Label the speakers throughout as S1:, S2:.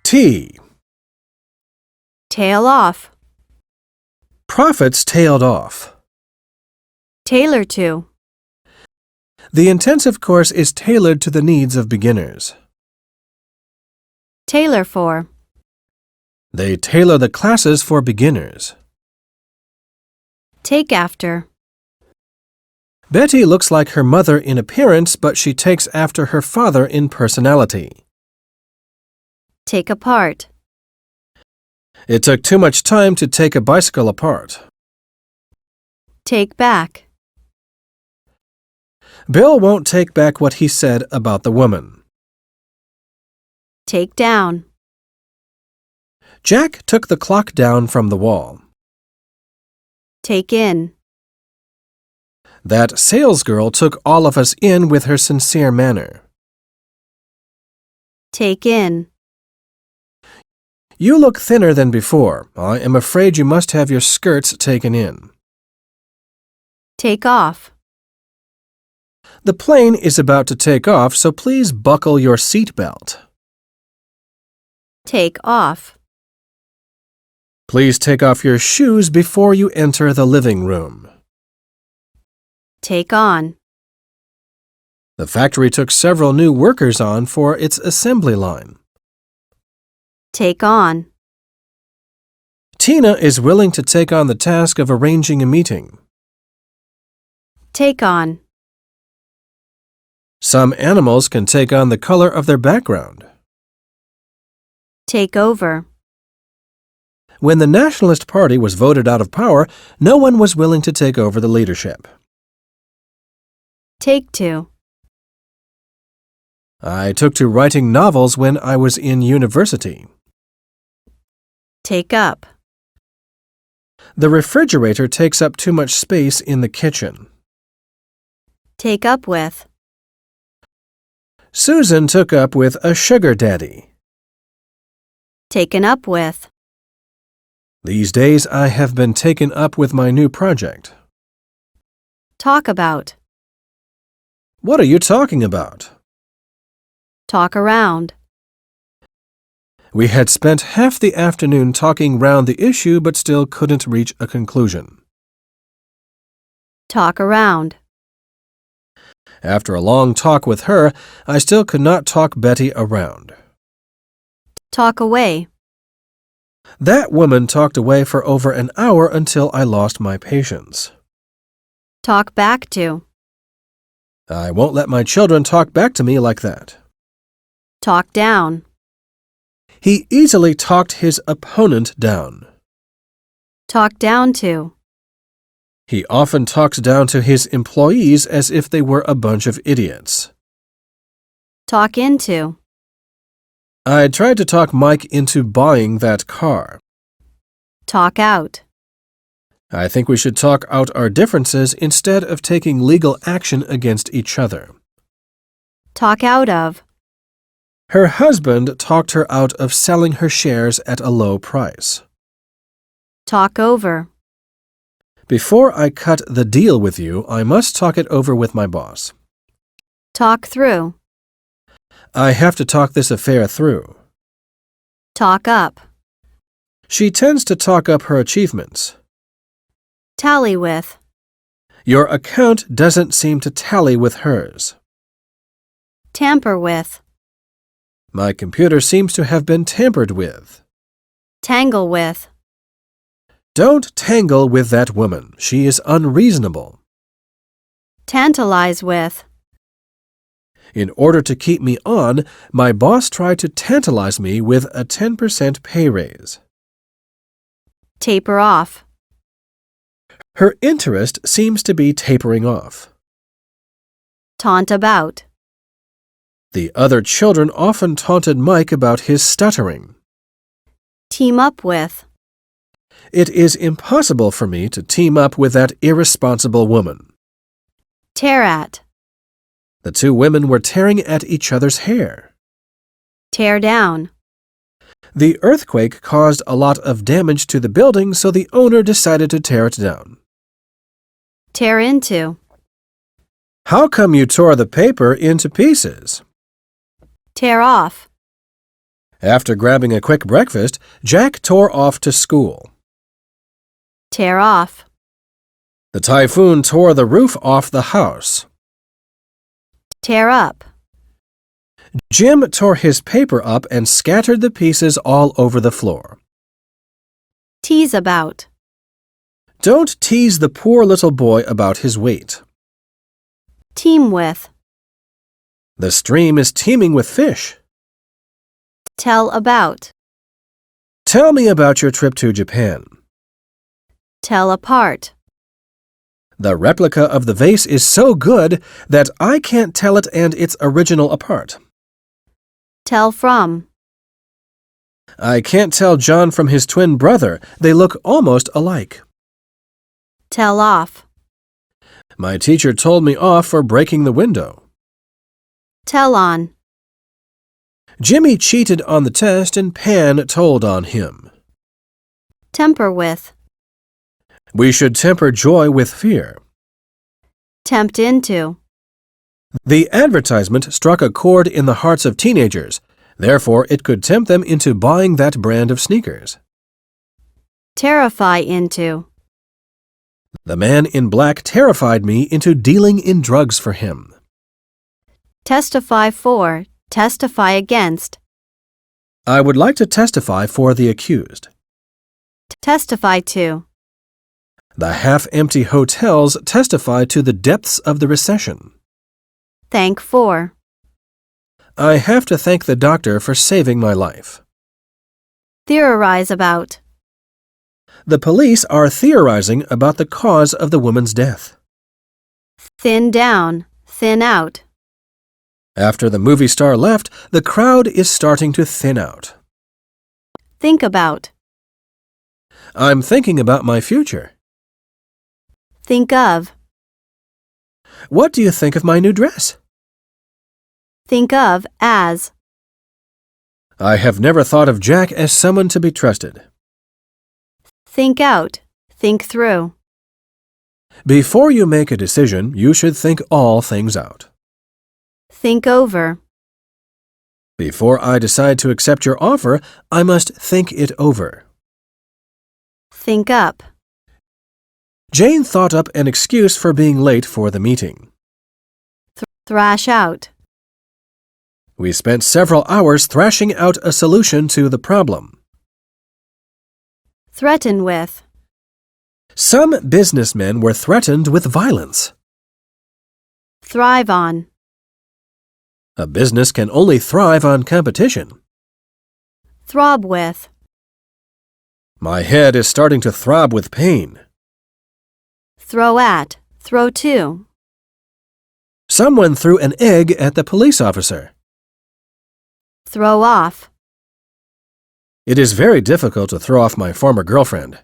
S1: T.
S2: Tail off.
S1: Profits tailed off.
S2: Tailor to.
S1: The intensive course is tailored to the needs of beginners.
S2: Tailor for.
S1: They tailor the classes for beginners.
S2: Take after.
S1: Betty looks like her mother in appearance, but she takes after her father in personality.
S2: Take apart.
S1: It took too much time to take a bicycle apart.
S2: Take back.
S1: Bill won't take back what he said about the woman.
S2: Take down.
S1: Jack took the clock down from the wall.
S2: Take in.
S1: That salesgirl took all of us in with her sincere manner.
S2: Take in.
S1: You look thinner than before. I am afraid you must have your skirts taken in.
S2: Take off.
S1: The plane is about to take off, so please buckle your seat belt.
S2: Take off.
S1: Please take off your shoes before you enter the living room.
S2: Take on.
S1: The factory took several new workers on for its assembly line.
S2: Take on.
S1: Tina is willing to take on the task of arranging a meeting.
S2: Take on.
S1: Some animals can take on the color of their background.
S2: Take over.
S1: When the Nationalist Party was voted out of power, no one was willing to take over the leadership.
S2: Take to.
S1: I took to writing novels when I was in university.
S2: Take up.
S1: The refrigerator takes up too much space in the kitchen.
S2: Take up with.
S1: Susan took up with a sugar daddy.
S2: Taken up with.
S1: These days I have been taken up with my new project.
S2: Talk about.
S1: What are you talking about?
S2: Talk around.
S1: We had spent half the afternoon talking round the issue but still couldn't reach a conclusion.
S2: Talk around.
S1: After a long talk with her, I still could not talk Betty around.
S2: Talk away.
S1: That woman talked away for over an hour until I lost my patience.
S2: Talk back to.
S1: I won't let my children talk back to me like that.
S2: Talk down.
S1: He easily talked his opponent down.
S2: Talk down to.
S1: He often talks down to his employees as if they were a bunch of idiots.
S2: Talk into.
S1: I tried to talk Mike into buying that car.
S2: Talk out.
S1: I think we should talk out our differences instead of taking legal action against each other.
S2: Talk out of.
S1: Her husband talked her out of selling her shares at a low price.
S2: Talk over.
S1: Before I cut the deal with you, I must talk it over with my boss.
S2: Talk through.
S1: I have to talk this affair through.
S2: Talk up.
S1: She tends to talk up her achievements.
S2: Tally with.
S1: Your account doesn't seem to tally with hers.
S2: Tamper with.
S1: My computer seems to have been tampered with.
S2: Tangle with.
S1: Don't tangle with that woman. She is unreasonable.
S2: Tantalize with.
S1: In order to keep me on, my boss tried to tantalize me with a 10% pay raise.
S2: Taper off.
S1: Her interest seems to be tapering off.
S2: Taunt about.
S1: The other children often taunted Mike about his stuttering.
S2: Team up with.
S1: It is impossible for me to team up with that irresponsible woman.
S2: Tear at.
S1: The two women were tearing at each other's hair.
S2: Tear down.
S1: The earthquake caused a lot of damage to the building, so the owner decided to tear it down.
S2: Tear into.
S1: How come you tore the paper into pieces?
S2: Tear off.
S1: After grabbing a quick breakfast, Jack tore off to school.
S2: Tear off.
S1: The typhoon tore the roof off the house.
S2: Tear up.
S1: Jim tore his paper up and scattered the pieces all over the floor.
S2: Tease about.
S1: Don't tease the poor little boy about his weight.
S2: Team with.
S1: The stream is teeming with fish.
S2: Tell about.
S1: Tell me about your trip to Japan.
S2: Tell apart.
S1: The replica of the vase is so good that I can't tell it and its original apart.
S2: Tell from.
S1: I can't tell John from his twin brother. They look almost alike.
S2: Tell off.
S1: My teacher told me off for breaking the window.
S2: Tell on.
S1: Jimmy cheated on the test and Pan told on him.
S2: Temper with.
S1: We should temper joy with fear.
S2: Tempt into.
S1: The advertisement struck a chord in the hearts of teenagers. Therefore, it could tempt them into buying that brand of sneakers.
S2: Terrify into.
S1: The man in black terrified me into dealing in drugs for him.
S2: Testify for. Testify against.
S1: I would like to testify for the accused.
S2: Testify to.
S1: The half-empty hotels testify to the depths of the recession.
S2: Thank for.
S1: I have to thank the doctor for saving my life.
S2: Theorize about.
S1: The police are theorizing about the cause of the woman's death.
S2: Thin down. Thin out.
S1: After the movie star left, the crowd is starting to thin out.
S2: Think about.
S1: I'm thinking about my future.
S2: Think of.
S1: What do you think of my new dress?
S2: Think of as.
S1: I have never thought of Jack as someone to be trusted.
S2: Think out. Think through.
S1: Before you make a decision, you should think all things out.
S2: Think over.
S1: Before I decide to accept your offer, I must think it over.
S2: Think up.
S1: Jane thought up an excuse for being late for the meeting.
S2: Thrash out.
S1: We spent several hours thrashing out a solution to the problem.
S2: Threaten with.
S1: Some businessmen were threatened with violence.
S2: Thrive on.
S1: A business can only thrive on competition.
S2: Throb with.
S1: My head is starting to throb with pain.
S2: Throw at. Throw to.
S1: Someone threw an egg at the police officer.
S2: Throw off.
S1: It is very difficult to throw off my former girlfriend.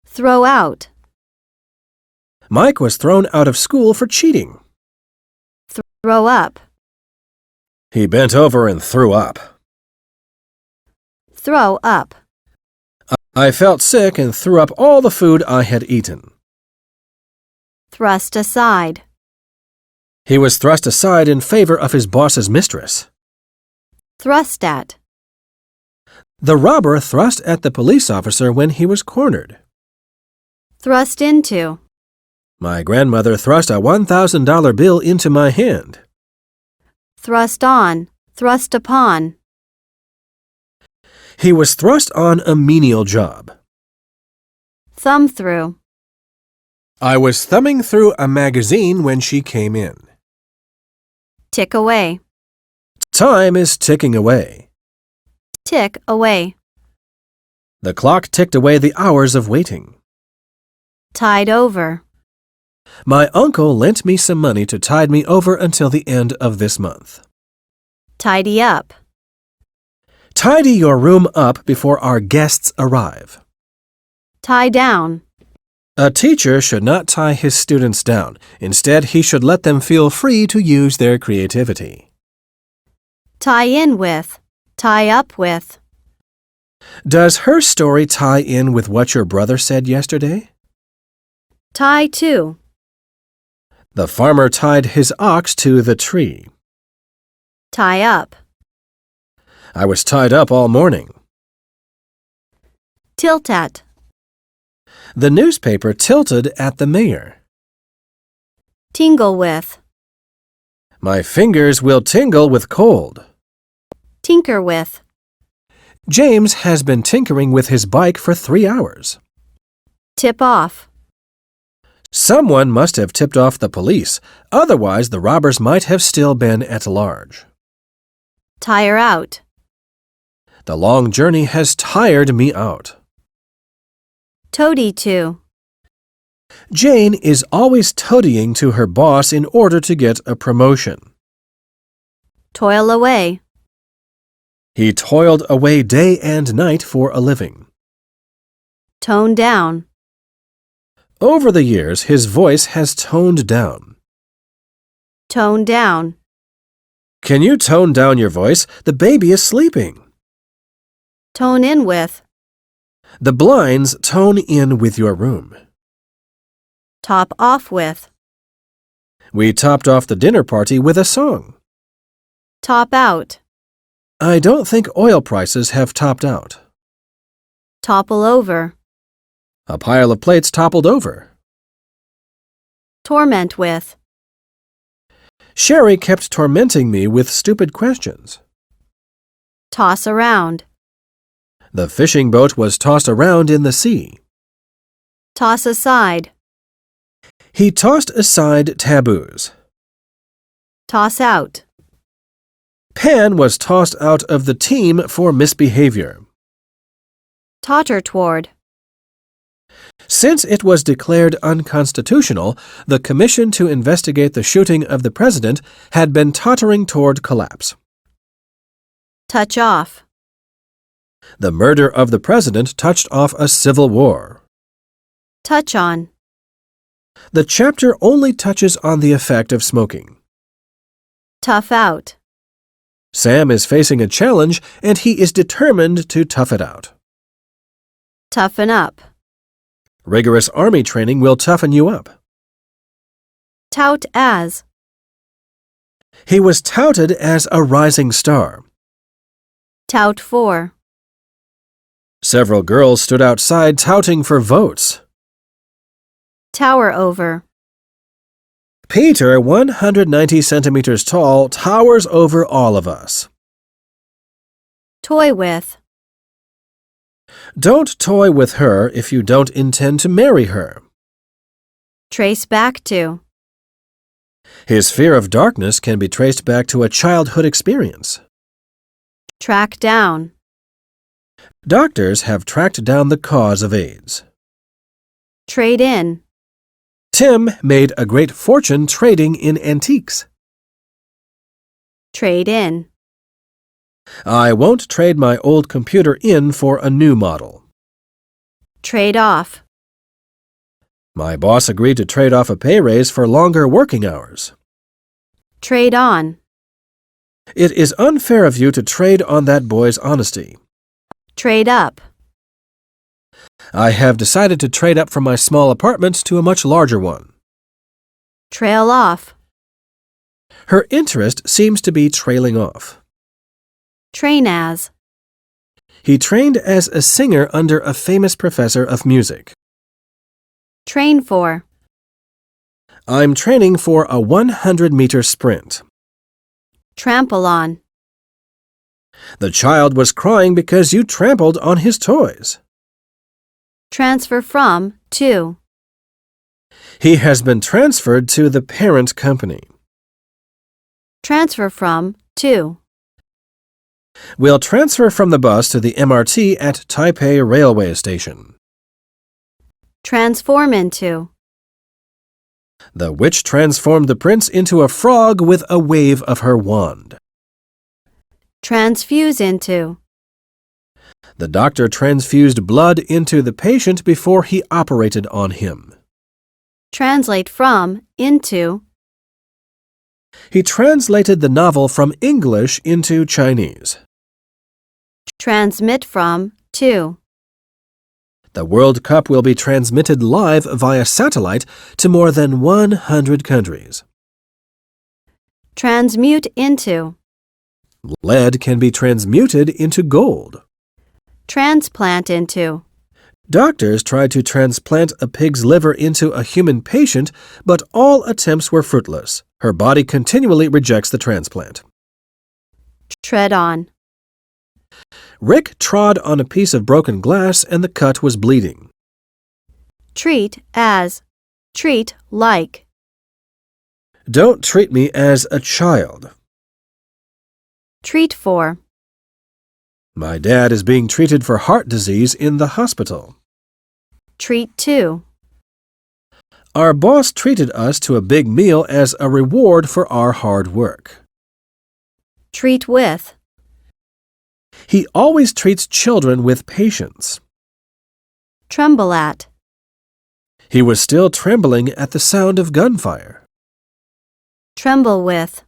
S2: Throw out.
S1: Mike was thrown out of school for cheating.
S2: Throw up.
S1: He bent over and threw up.
S2: Throw up.
S1: I felt sick and threw up all the food I had eaten.
S2: Thrust aside.
S1: He was thrust aside in favor of his boss's mistress.
S2: Thrust at.
S1: The robber thrust at the police officer when he was cornered.
S2: Thrust into.
S1: My grandmother thrust a $1,000 bill into my hand.
S2: Thrust on. Thrust upon.
S1: He was thrust on a menial job.
S2: Thumb through.
S1: I was thumbing through a magazine when she came in.
S2: Tick away.
S1: Time is ticking away.
S2: Tick away.
S1: The clock ticked away the hours of waiting.
S2: Tide over.
S1: My uncle lent me some money to tide me over until the end of this month.
S2: Tidy up.
S1: Tidy your room up before our guests arrive.
S2: Tie down.
S1: A teacher should not tie his students down. Instead, he should let them feel free to use their creativity.
S2: Tie in with. Tie up with.
S1: Does her story tie in with what your brother said yesterday?
S2: Tie to.
S1: The farmer tied his ox to the tree.
S2: Tie up.
S1: I was tied up all morning.
S2: Tilt at.
S1: The newspaper tilted at the mayor.
S2: Tingle with.
S1: My fingers will tingle with cold.
S2: Tinker with.
S1: James has been tinkering with his bike for 3 hours.
S2: Tip off.
S1: Someone must have tipped off the police, otherwise the robbers might have still been at large.
S2: Tire out.
S1: The long journey has tired me out.
S2: Toady to.
S1: Jane is always toadying to her boss in order to get a promotion.
S2: Toil away.
S1: He toiled away day and night for a living.
S2: Tone down.
S1: Over the years, his voice has toned down.
S2: Tone down.
S1: Can you tone down your voice? The baby is sleeping.
S2: Tone in with.
S1: The blinds tone in with your room.
S2: Top off with.
S1: We topped off the dinner party with a song.
S2: Top out.
S1: I don't think oil prices have topped out.
S2: Topple over.
S1: A pile of plates toppled over.
S2: Torment with.
S1: Sherry kept tormenting me with stupid questions.
S2: Toss around.
S1: The fishing boat was tossed around in the sea.
S2: Toss aside.
S1: He tossed aside taboos.
S2: Toss out.
S1: Pan was tossed out of the team for misbehavior.
S2: Totter toward.
S1: Since it was declared unconstitutional, the commission to investigate the shooting of the president had been tottering toward collapse.
S2: Touch off.
S1: The murder of the president touched off a civil war.
S2: Touch on.
S1: The chapter only touches on the effect of smoking.
S2: Tough out.
S1: Sam is facing a challenge and he is determined to tough it out.
S2: Toughen up.
S1: Rigorous army training will toughen you up.
S2: Tout as.
S1: He was touted as a rising star.
S2: Tout for.
S1: Several girls stood outside touting for votes.
S2: Tower over.
S1: Peter, 190 centimeters tall, towers over all of us.
S2: Toy with.
S1: Don't toy with her if you don't intend to marry her.
S2: Trace back to.
S1: His fear of darkness can be traced back to a childhood experience.
S2: Track down.
S1: Doctors have tracked down the cause of AIDS.
S2: Trade in.
S1: Tim made a great fortune trading in antiques.
S2: Trade in.
S1: I won't trade my old computer in for a new model.
S2: Trade off.
S1: My boss agreed to trade off a pay raise for longer working hours.
S2: Trade on.
S1: It is unfair of you to trade on that boy's honesty.
S2: Trade up.
S1: I have decided to trade up from my small apartment to a much larger one.
S2: Trail off.
S1: Her interest seems to be trailing off.
S2: Train as.
S1: He trained as a singer under a famous professor of music.
S2: Train for.
S1: I'm training for a 100-meter sprint.
S2: Trample on.
S1: The child was crying because you trampled on his toys.
S2: Transfer from, to.
S1: He has been transferred to the parent company.
S2: Transfer from, to.
S1: We'll transfer from the bus to the MRT at Taipei Railway Station.
S2: Transform into.
S1: The witch transformed the prince into a frog with a wave of her wand.
S2: Transfuse into.
S1: The doctor transfused blood into the patient before he operated on him.
S2: Translate from, into.
S1: He translated the novel from English into Chinese.
S2: Transmit from, to.
S1: The World Cup will be transmitted live via satellite to more than 100 countries.
S2: Transmute into.
S1: Lead can be transmuted into gold.
S2: Transplant into.
S1: Doctors tried to transplant a pig's liver into a human patient, but all attempts were fruitless. Her body continually rejects the transplant.
S2: Tread on.
S1: Rick trod on a piece of broken glass and the cut was bleeding.
S2: Treat as. Treat like.
S1: Don't treat me as a child.
S2: Treat for.
S1: My dad is being treated for heart disease in the hospital.
S2: Treat to.
S1: Our boss treated us to a big meal as a reward for our hard work.
S2: Treat with.
S1: He always treats children with patience.
S2: Tremble at.
S1: He was still trembling at the sound of gunfire.
S2: Tremble with.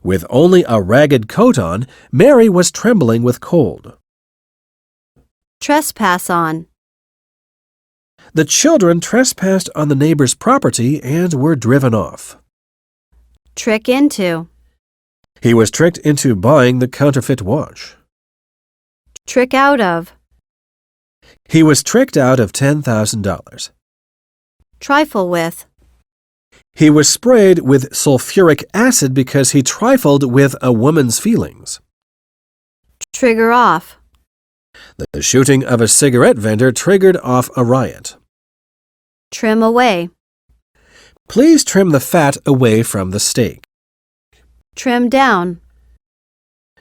S1: With only a ragged coat on, Mary was trembling with cold.
S2: Trespass on.
S1: The children trespassed on the neighbor's property and were driven off.
S2: Trick into.
S1: He was tricked into buying the counterfeit watch.
S2: Trick out of.
S1: He was tricked out of $10,000.
S2: Trifle with.
S1: He was sprayed with sulfuric acid because he trifled with a woman's feelings.
S2: Trigger off.
S1: The shooting of a cigarette vendor triggered off a riot.
S2: Trim away.
S1: Please trim the fat away from the steak.
S2: Trim down.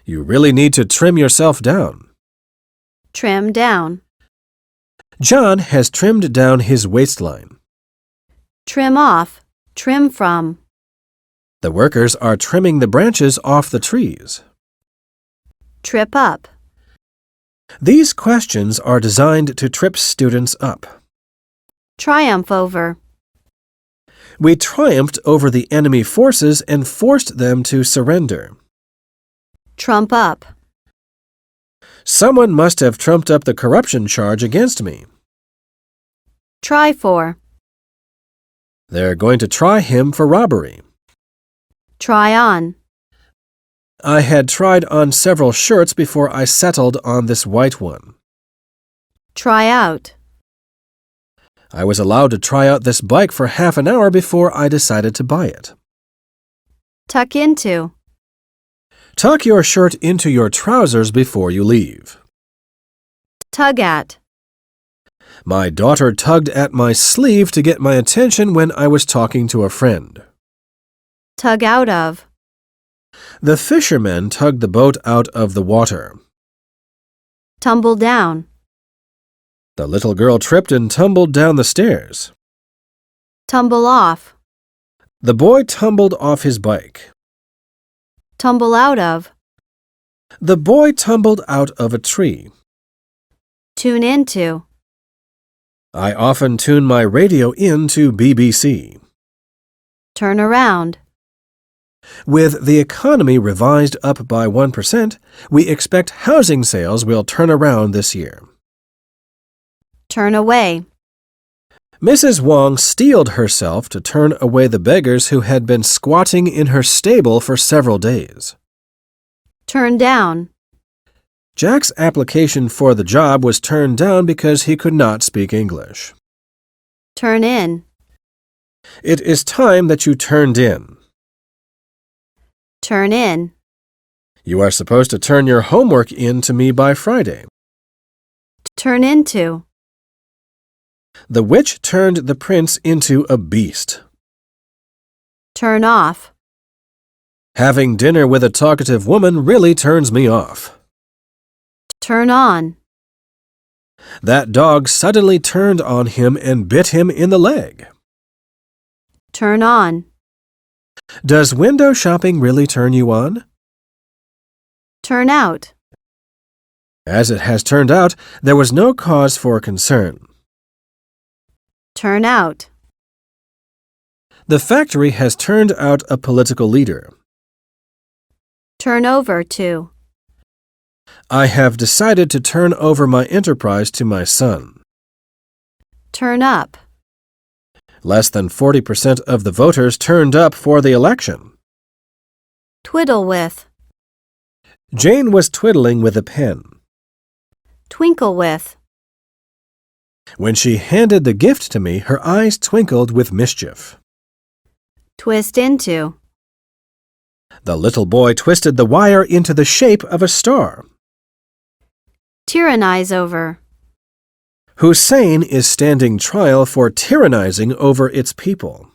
S1: You really need to trim yourself down.
S2: Trim down.
S1: John has trimmed down his waistline.
S2: Trim off. Trim from.
S1: The workers are trimming the branches off the trees.
S2: Trip up.
S1: These questions are designed to trip students up.
S2: Triumph over.
S1: We triumphed over the enemy forces and forced them to surrender.
S2: Trump up.
S1: Someone must have trumped up the corruption charge against me.
S2: Try for.
S1: They're going to try him for robbery.
S2: Try on.
S1: I had tried on several shirts before I settled on this white one.
S2: Try out.
S1: I was allowed to try out this bike for half an hour before I decided to buy it.
S2: Tuck into.
S1: Tuck your shirt into your trousers before you leave.
S2: Tug at.
S1: My daughter tugged at my sleeve to get my attention when I was talking to a friend.
S2: Tug out of.
S1: The fishermen tugged the boat out of the water.
S2: Tumble down.
S1: The little girl tripped and tumbled down the stairs.
S2: Tumble off.
S1: The boy tumbled off his bike.
S2: Tumble out of.
S1: The boy tumbled out of a tree.
S2: Tune into.
S1: I often tune my radio in to BBC.
S2: Turn around.
S1: With the economy revised up by 1%, we expect housing sales will turn around this year.
S2: Turn away.
S1: Mrs. Wong steeled herself to turn away the beggars who had been squatting in her stable for several days.
S2: Turn down.
S1: Jack's application for the job was turned down because he could not speak English.
S2: Turn in.
S1: It is time that you turned in.
S2: Turn in.
S1: You are supposed to turn your homework in to me by Friday.
S2: Turn into.
S1: The witch turned the prince into a beast.
S2: Turn off.
S1: Having dinner with a talkative woman really turns me off.
S2: Turn on.
S1: That dog suddenly turned on him and bit him in the leg.
S2: Turn on.
S1: Does window shopping really turn you on?
S2: Turn out.
S1: As it has turned out, there was no cause for concern.
S2: Turn out.
S1: The factory has turned out a political leader.
S2: Turn over to.
S1: I have decided to turn over my enterprise to my son.
S2: Turn up.
S1: Less than 40% of the voters turned up for the election.
S2: Twiddle with.
S1: Jane was twiddling with a pen.
S2: Twinkle with.
S1: When she handed the gift to me, her eyes twinkled with mischief.
S2: Twist into.
S1: The little boy twisted the wire into the shape of a star.
S2: Tyrannize over.
S1: Hussein is standing trial for tyrannizing over its people.